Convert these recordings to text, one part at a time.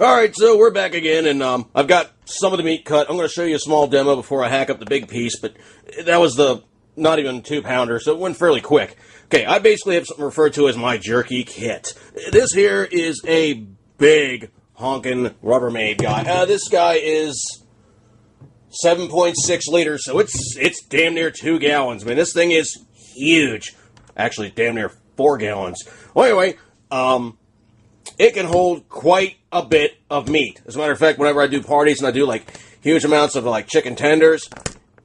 Alright, so we're back again, and I've got some of the meat cut. I'm going to show you a small demo before I hack up the big piece, but that was the not even 2-pounder, so it went fairly quick. Okay, I basically have something referred to as my jerky kit. This here is a big honkin' Rubbermaid guy. This guy is 7.6 liters, so it's damn near 2 gallons. Man, this thing is huge. Actually, damn near 4 gallons. Well, anyway, it can hold quite a bit of meat. As a matter of fact, whenever I do parties and I do like huge amounts of like chicken tenders,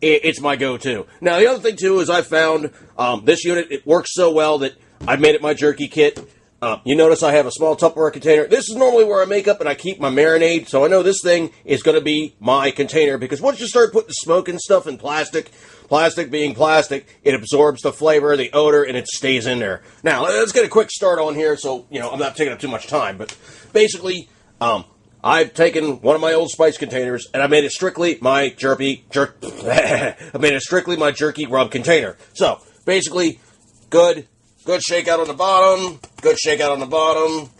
it's my go-to. Now, the other thing too is I found this unit, it works so well that I've made it my jerky kit. You notice I have a small Tupperware container. This is normally where I make up and I keep my marinade, so I know this thing is going to be my container, because once you start putting smoke and stuff in plastic being plastic, it absorbs the flavor, the odor, and it stays in there. Now, let's get a quick start on here so, I'm not taking up too much time, but basically, I've taken one of my old spice containers and I made it strictly my jerky rub container. So, basically, good shakeout on the bottom, good shakeout on the bottom.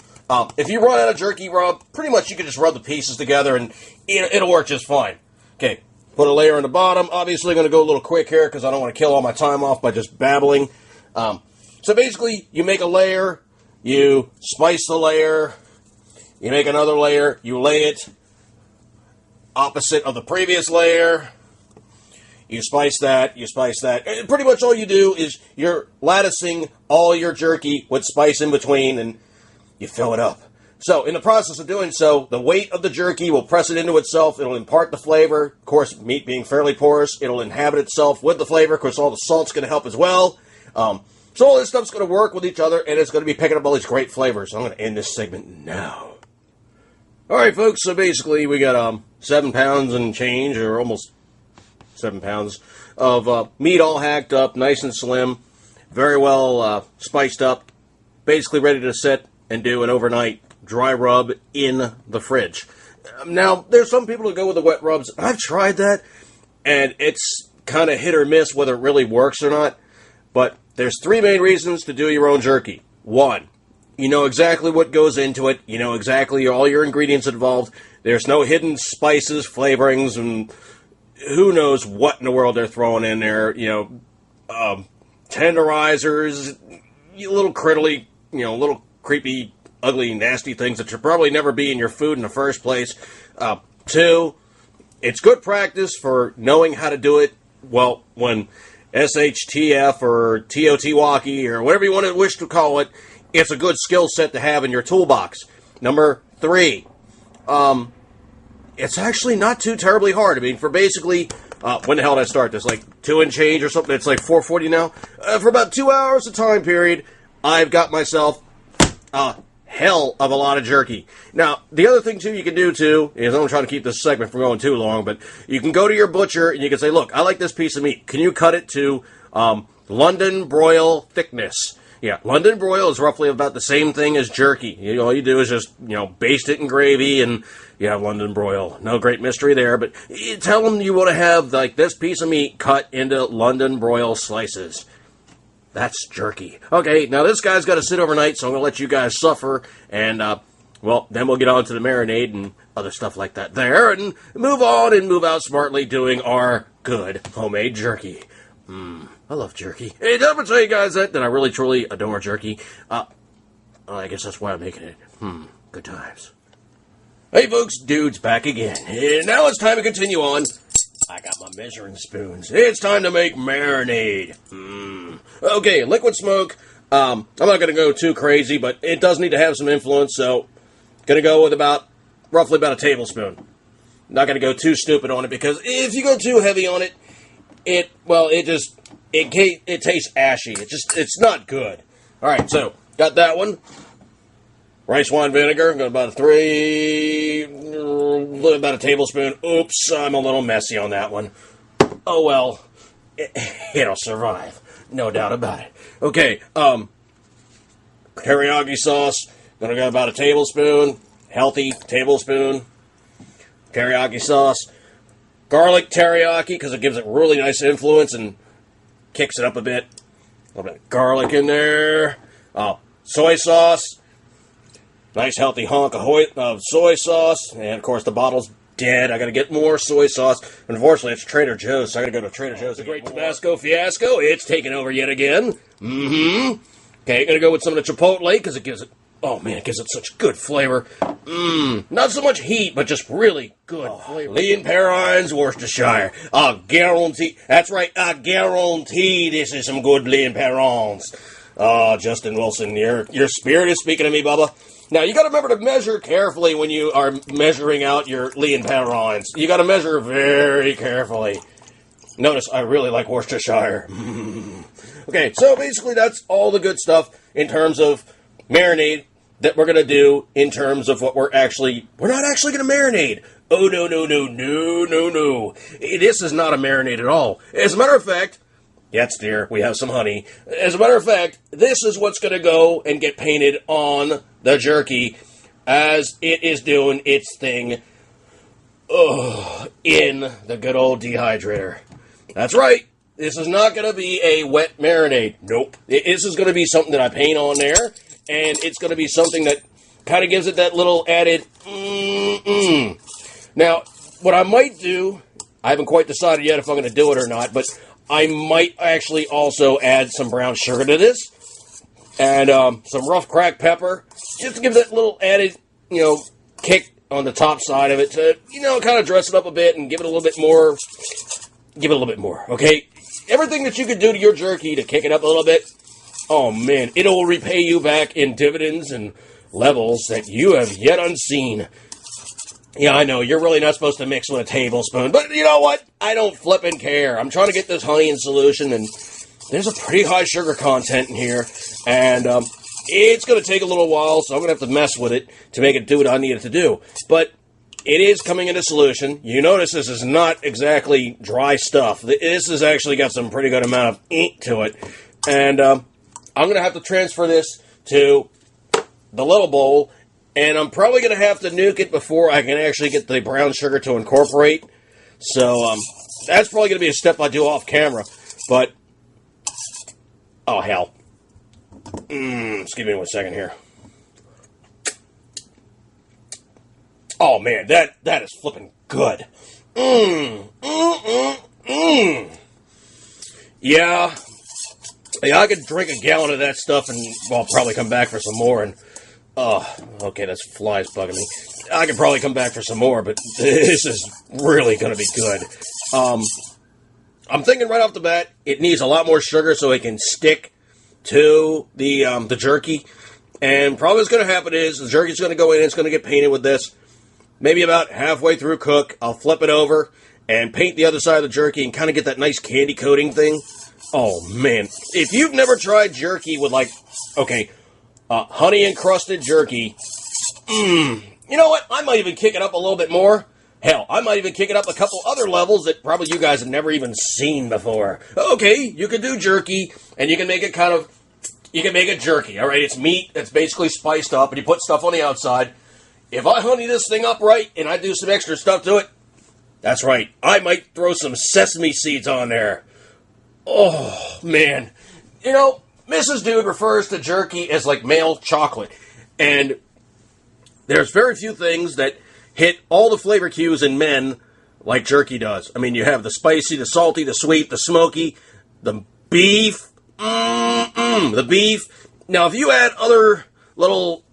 If you run out of jerky rub, pretty much you can just rub the pieces together and it'll work just fine. Okay, put a layer on the bottom. Obviously, I'm going to go a little quick here because I don't want to kill all my time off by just babbling. So basically, you make a layer, you spice the layer, you make another layer, you lay it opposite of the previous layer. You spice that, And pretty much all you do is you're latticing all your jerky with spice in between, and you fill it up. So, in the process of doing so, the weight of the jerky will press it into itself. It'll impart the flavor. Of course, meat being fairly porous, it'll inhabit itself with the flavor. Of course, all the salt's going to help as well. So all this stuff's going to work with each other, and it's going to be picking up all these great flavors. So I'm going to end this segment now. Alright, folks, so basically we got 7 pounds and change, or almost 7 pounds of meat all hacked up, nice and slim, very well spiced up, basically ready to sit and do an overnight dry rub in the fridge. Now, there's some people who go with the wet rubs. I've tried that, and it's kind of hit or miss whether it really works or not, but there's 3 main reasons to do your own jerky. 1, you know exactly what goes into it. You know exactly all your ingredients involved. There's no hidden spices, flavorings, and who knows what in the world they're throwing in there. Tenderizers, little crittly, little creepy, ugly, nasty things that should probably never be in your food in the first place. 2, it's good practice for knowing how to do it. Well, when SHTF or TOT-walkie or whatever you want to wish to call it, it's a good skill set to have in your toolbox. Number 3, it's actually not too terribly hard. I mean, for basically, when the hell did I start this? Like 2 and change or something? It's like 4:40 now. For about 2 hours of time period, I've got myself a hell of a lot of jerky. Now, the other thing, too, you can do, too, is I'm trying to keep this segment from going too long, but you can go to your butcher and you can say, look, I like this piece of meat. Can you cut it to London broil thickness? Yeah, London broil is roughly about the same thing as jerky. All you do is just, baste it in gravy and you have London broil. No great mystery there, but you tell them you want to have, like, this piece of meat cut into London broil slices. That's jerky. Okay, now this guy's got to sit overnight, so I'm going to let you guys suffer, and, then we'll get on to the marinade and other stuff like that there, and move on and move out smartly doing our good homemade jerky. I love jerky. Hey, did I ever tell you guys that I really, truly adore jerky? I guess that's why I'm making it. Good times. Hey, folks, Dude's back again. And now it's time to continue on. I got my measuring spoons. It's time to make marinade. Okay, liquid smoke. I'm not going to go too crazy, but it does need to have some influence, so going to go with roughly about a tablespoon. Not going to go too stupid on it, because if you go too heavy on it, it tastes ashy. It's not good. All right, so got that one. Rice wine vinegar. Got about a tablespoon. Oops, I'm a little messy on that one. Oh well, it'll survive, no doubt about it. Okay, teriyaki sauce. Gonna go about a tablespoon. Healthy tablespoon. Teriyaki sauce. Garlic teriyaki, because it gives it really nice influence and kicks it up a bit. A little bit of garlic in there. Soy sauce. Nice healthy hunk of soy sauce. And of course the bottle's dead. I gotta get more soy sauce. Unfortunately, it's Trader Joe's, so I gotta go to Trader Joe's. The great Tabasco fiasco, it's taken over yet again. Okay, gonna go with some of the Chipotle, because it gives it, oh man, it gives it such good flavor. Not so much heat, but just really good flavor. Lean Perrines, Worcestershire. I guarantee, that's right, I guarantee this is some good Lean Perrines. Justin Wilson, your spirit is speaking to me, Bubba. Now, you got to remember to measure carefully when you are measuring out your Lean Perrines. You got to measure very carefully. Notice, I really like Worcestershire. Okay, so basically that's all the good stuff in terms of marinade that we're going to do in terms of what we're not actually going to marinate. Oh, no. This is not a marinade at all. As a matter of fact, yes, dear, we have some honey. As a matter of fact, this is what's going to go and get painted on the jerky as it is doing its thing in the good old dehydrator. That's right. This is not going to be a wet marinade. Nope. This is going to be something that I paint on there, and it's going to be something that kind of gives it that little added Now, what I might do, I haven't quite decided yet if I'm going to do it or not, but I might actually also add some brown sugar to this, and some rough cracked pepper, just to give that little added, kick on the top side of it to, kind of dress it up a bit and give it a little bit more. Give it a little bit more, okay? Everything that you could do to your jerky to kick it up a little bit, oh man, it'll repay you back in dividends and levels that you have yet unseen. Yeah, I know, you're really not supposed to mix with a tablespoon, but you know what? I don't flippin' care. I'm trying to get this honey in solution, and there's a pretty high sugar content in here, and it's going to take a little while, so I'm going to have to mess with it to make it do what I need it to do. But it is coming into solution. You notice this is not exactly dry stuff. This has actually got some pretty good amount of ink to it, and I'm going to have to transfer this to the little bowl, and I'm probably going to have to nuke it before I can actually get the brown sugar to incorporate. So, that's probably going to be a step I do off camera. But, oh, hell. Excuse me 1 second here. Oh, man, that is flipping good. Yeah, I could drink a gallon of that stuff and, well, I'll probably come back for some more and... okay, that's flies bugging me. I could probably come back for some more, but this is really going to be good. I'm thinking right off the bat, it needs a lot more sugar so it can stick to the jerky. And probably what's going to happen is the jerky's going to go in and it's going to get painted with this. Maybe about halfway through cook, I'll flip it over and paint the other side of the jerky and kind of get that nice candy coating thing. Oh, man. If you've never tried jerky with, honey-encrusted jerky. You know what? I might even kick it up a little bit more. Hell, I might even kick it up a couple other levels that probably you guys have never even seen before. Okay, you can do jerky, and you can make it jerky, all right? It's meat that's basically spiced up, and you put stuff on the outside. If I honey this thing up right, and I do some extra stuff to it, that's right, I might throw some sesame seeds on there. Oh, man. Mrs. Dude refers to jerky as like male chocolate, and there's very few things that hit all the flavor cues in men like jerky does. I mean, you have the spicy, the salty, the sweet, the smoky, the beef, the beef. Now, if you add other little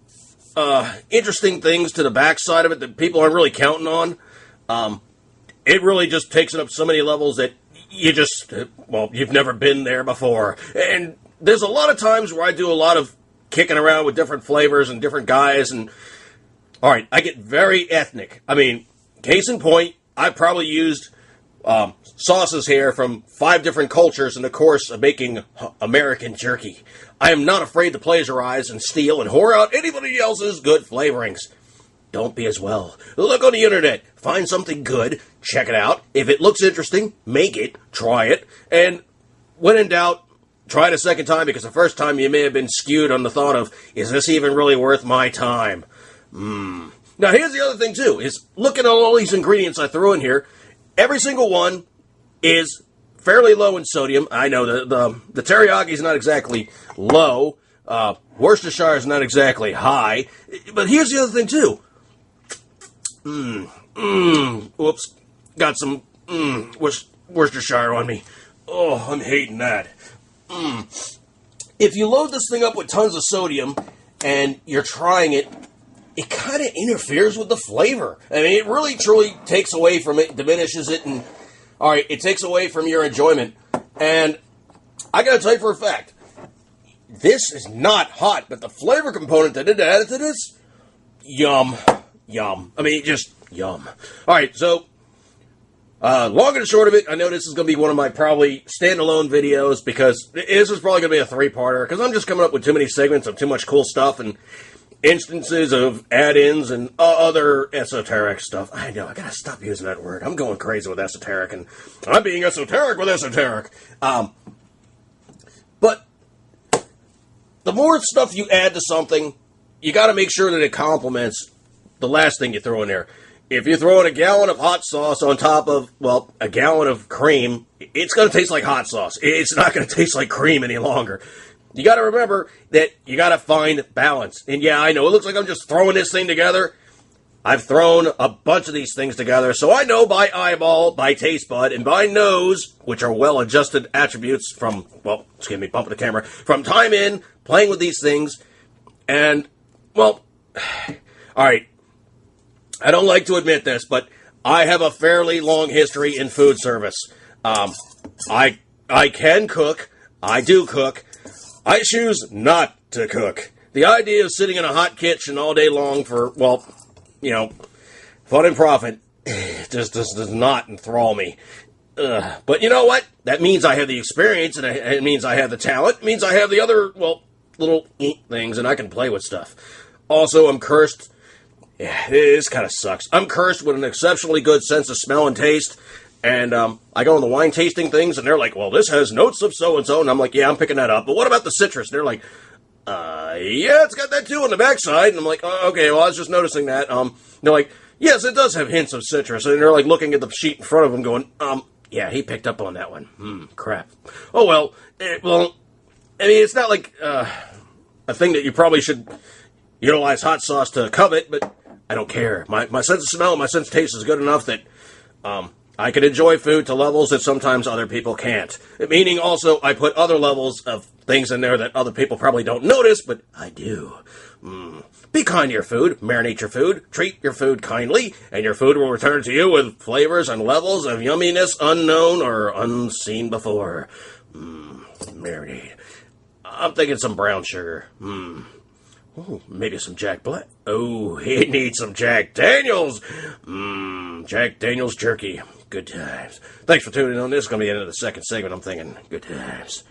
interesting things to the backside of it that people aren't really counting on, it really just takes it up so many levels that you've never been there before. And there's a lot of times where I do a lot of kicking around with different flavors and different guys, and alright, I get very ethnic. I mean, case in point, I probably used sauces here from 5 different cultures in the course of making American jerky. I am not afraid to plagiarize and steal and whore out anybody else's good flavorings. Don't be as well. Look on the internet, find something good, check it out. If it looks interesting, make it, try it, and when in doubt, try it a second time, because the first time you may have been skewed on the thought of, is this even really worth my time? Now, here's the other thing, too, is look at all these ingredients I threw in here. Every single one is fairly low in sodium. I know the teriyaki is not exactly low, Worcestershire is not exactly high, but here's the other thing too. Whoops, got some Worcestershire on me. Oh, I'm hating that. If you load this thing up with tons of sodium and you're trying it, it kind of interferes with the flavor. I mean, it really truly takes away from it, diminishes it, and alright, it takes away from your enjoyment. And I gotta tell you for a fact, this is not hot, but the flavor component that it added to this, yum. Yum. I mean, just yum. Alright, so, long and short of it, I know this is going to be one of my probably standalone videos, because this is probably going to be a three-parter, because I'm just coming up with too many segments of too much cool stuff, and instances of add-ins and other esoteric stuff. I know, I gotta stop using that word. I'm going crazy with esoteric, and I'm being esoteric with esoteric. But the more stuff you add to something, you gotta make sure that it complements the last thing you throw in there. If you throw in a gallon of hot sauce on top of, well, a gallon of cream, it's gonna taste like hot sauce. It's not gonna taste like cream any longer. You got to remember that you got to find balance. And yeah, I know, it looks like I'm just throwing this thing together. I've thrown a bunch of these things together, so I know by eyeball, by taste bud, and by nose, which are well-adjusted attributes from, well, excuse me, bumping the camera, from time in, playing with these things, and, well, alright, I don't like to admit this, but I have a fairly long history in food service. I can cook, I do cook, I choose not to cook. The idea of sitting in a hot kitchen all day long for, well, you know, fun and profit just does not enthrall me. But you know what? That means I have the experience, and it means I have the talent. It means I have the other, well, little things, and I can play with stuff. Also, I'm cursed. Yeah, this kind of sucks. I'm cursed with an exceptionally good sense of smell and taste. And I go on the wine tasting things, and they're like, well, this has notes of so-and-so. And I'm like, yeah, I'm picking that up. But what about the citrus? And they're like, yeah, it's got that too on the backside. And I'm like, okay, well, I was just noticing that. They're like, yes, it does have hints of citrus. And they're like looking at the sheet in front of them going, yeah, he picked up on that one. Crap. Oh, well, I mean, it's not like a thing that you probably should utilize hot sauce to covet, but I don't care. My sense of smell and my sense of taste is good enough that I can enjoy food to levels that sometimes other people can't. Meaning also, I put other levels of things in there that other people probably don't notice, but I do. Be kind to your food, marinate your food, treat your food kindly, and your food will return to you with flavors and levels of yumminess unknown or unseen before. Marinade. I'm thinking some brown sugar. Oh, maybe some Jack Black. Oh, he needs some Jack Daniels. Jack Daniels jerky. Good times. Thanks for tuning in on this. It's going to be the end of the second segment. I'm thinking, good times.